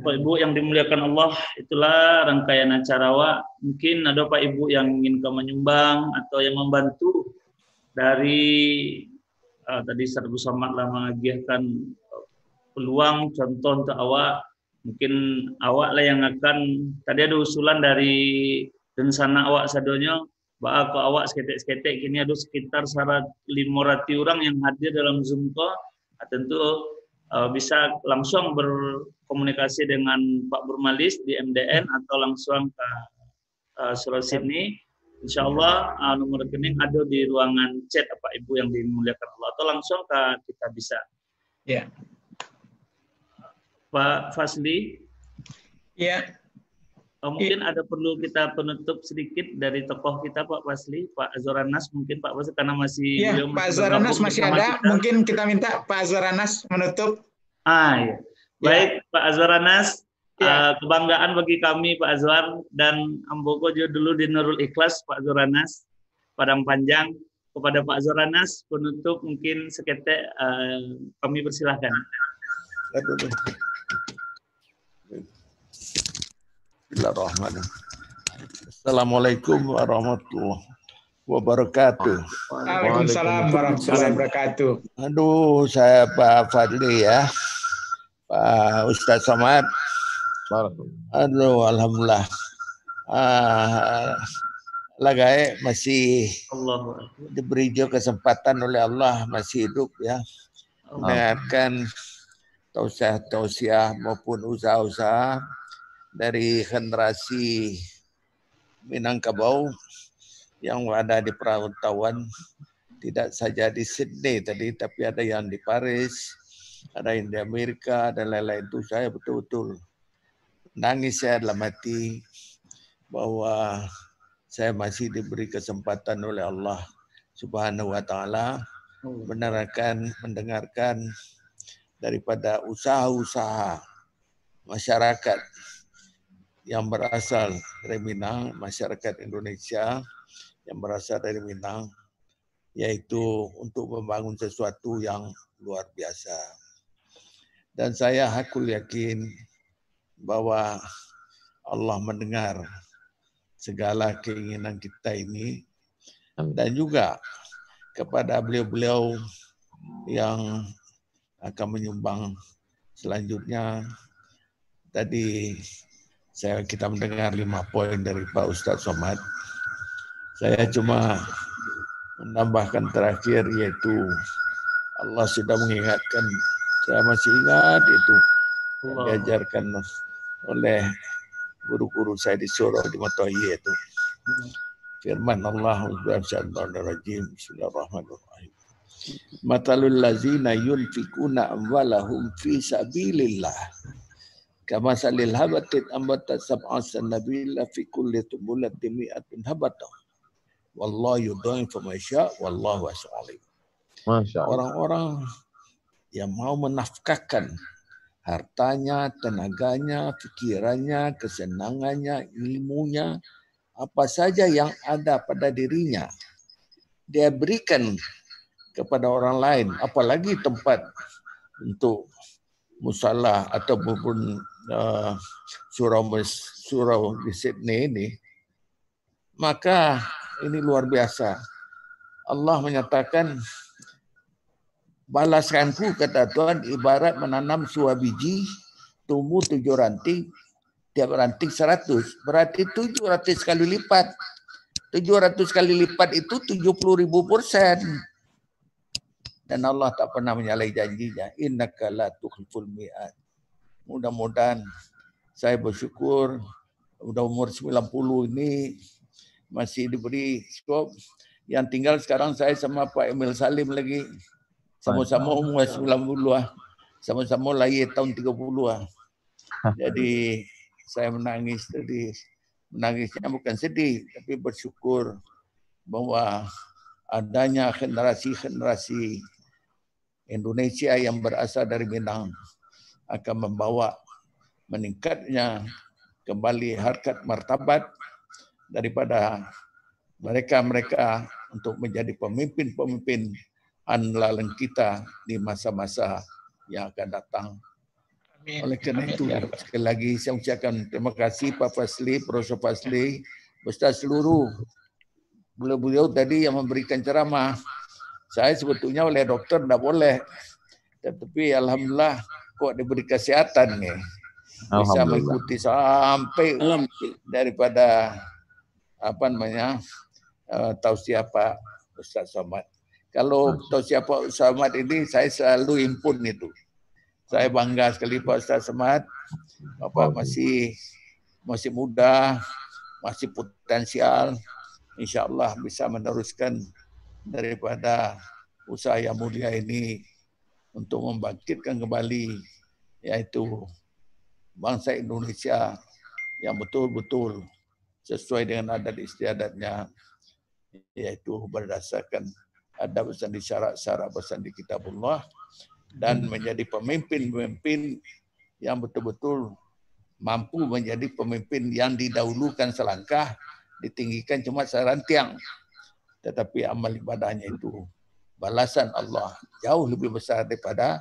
Bapak Ibu yang dimuliakan Allah, itulah rangkaian acara Wa. Mungkin ada Pak Ibu yang ingin menyumbang atau yang membantu dari tadi Ustaz Abu Samad lah mengagiahkan peluang contoh untuk awak. Mungkin awak lah yang akan, tadi ada usulan dari rencana awak sadonya, bahwa ke awak seketek-seketek kini ada sekitar 500 orang yang hadir dalam Zoom call. Tentu bisa langsung berkomunikasi dengan Pak Burmalis di MDN atau langsung ke Surat Sydney. Insya Allah nomor rekening ada di ruangan chat Pak Ibu yang dimuliakan Allah, atau langsung ke kita bisa. Ya. Pak Fasli. Ya. Mungkin ada perlu kita penutup sedikit dari tokoh kita Pak Fasli, Pak Azwaranas mungkin Pak Fasli, karena masih ya, Pak Azwaranas masih ada, kita. Mungkin kita minta Pak Azwaranas menutup. Ya. Baik, Pak Azwaranas, kebanggaan bagi kami Pak Azwar, dan Ambogo juga dulu di Nurul Ikhlas Pak Azwaranas, Padang Panjang. Kepada Pak Azwaranas penutup mungkin seketek kami persilahkan. Assalamualaikum warahmatullahi wabarakatuh. Waalaikumsalam warahmatullahi wabarakatuh. Aduh, saya Pak Fadli ya, Pak Ustaz Somad. Aduh, alhamdulillah. Lagai masih diberi juga kesempatan oleh Allah, masih hidup ya, mendengarkan tausiah maupun usaha-usaha dari generasi Minangkabau yang ada di perantauan, tidak saja di Sydney tadi, tapi ada yang di Paris, ada yang di Amerika, dan lain-lain. Itu saya betul-betul nangis saya dalam hati bahwa saya masih diberi kesempatan oleh Allah Subhanahu wa Ta'ala mendengarkan daripada usaha-usaha masyarakat yang berasal dari Minang, masyarakat Indonesia yang berasal dari Minang, yaitu untuk membangun sesuatu yang luar biasa. Dan saya hakul yakin bahwa Allah mendengar segala keinginan kita ini, dan juga kepada beliau-beliau yang akan menyumbang selanjutnya. Tadi kita mendengar 5 poin dari Pak Ustadz Somad. Saya cuma menambahkan terakhir, yaitu Allah sudah mengingatkan, saya masih ingat itu yang diajarkan oleh guru-guru saya di Surau di Matoyi, itu firman Allah Bismillahirrahmanirrahim. Matalul lazina yunfikuna amwalahum fi sabilillah kama salil habatin ambatat sab'a sanabila fi kulli tubulatin mi'atun habatah wallahu yudha'ifu ma yasha wallahu wasi'un alim. Orang-orang yang mau menafkahkan hartanya, tenaganya, pikirannya, kesenangannya, ilmunya, apa saja yang ada pada dirinya, dia berikan kepada orang lain, apalagi tempat untuk musalah ataupun surau di Sydney ini, maka ini luar biasa. Allah menyatakan, balaskanku, kata Tuhan, ibarat menanam sebuah biji, tumbuh 7 ranting, tiap ranting 100, berarti 700 kali lipat. 700 kali lipat itu 70.000%. Dan Allah tak pernah menyalahi janjinya. Innaka la tukhliful mi'ad. Mudah-mudahan saya bersyukur, udah umur 90 ini masih diberi skop. Yang tinggal sekarang saya sama Pak Emil Salim lagi. Sama-sama umur 90 sama-sama lahir tahun 30 . Jadi saya menangis tadi. Menangisnya bukan sedih, tapi bersyukur bahwa adanya generasi-generasi Indonesia yang berasal dari Minang akan membawa meningkatnya kembali harkat martabat daripada mereka-mereka untuk menjadi pemimpin-pemimpin andalan kita di masa-masa yang akan datang. Amin. Oleh karena Amin. itu, sekali lagi saya ucapkan terima kasih Pak Fasli, Profesor Fasli, beserta seluruh beliau tadi yang memberikan ceramah. Saya sebetulnya oleh dokter tidak boleh, tetapi alhamdulillah kok diberi kesehatan nih, bisa mengikuti sampai daripada apa namanya tausiah Pak Ustaz Somad. Kalau tausiah Pak Ustaz Somad ini saya selalu impun itu. Saya bangga sekali Pak Ustaz Somad. Bapak masih muda, masih potensial. Insya Allah bisa meneruskan daripada usaha yang mulia ini untuk membangkitkan kembali yaitu bangsa Indonesia yang betul-betul sesuai dengan adat istiadatnya, yaitu berdasarkan adab bersandi syarat-syarat bersandi kitabullah, dan menjadi pemimpin-pemimpin yang betul-betul mampu menjadi pemimpin yang didahulukan selangkah, ditinggikan cuma serantiang, tetapi amal ibadahnya itu balasan Allah jauh lebih besar daripada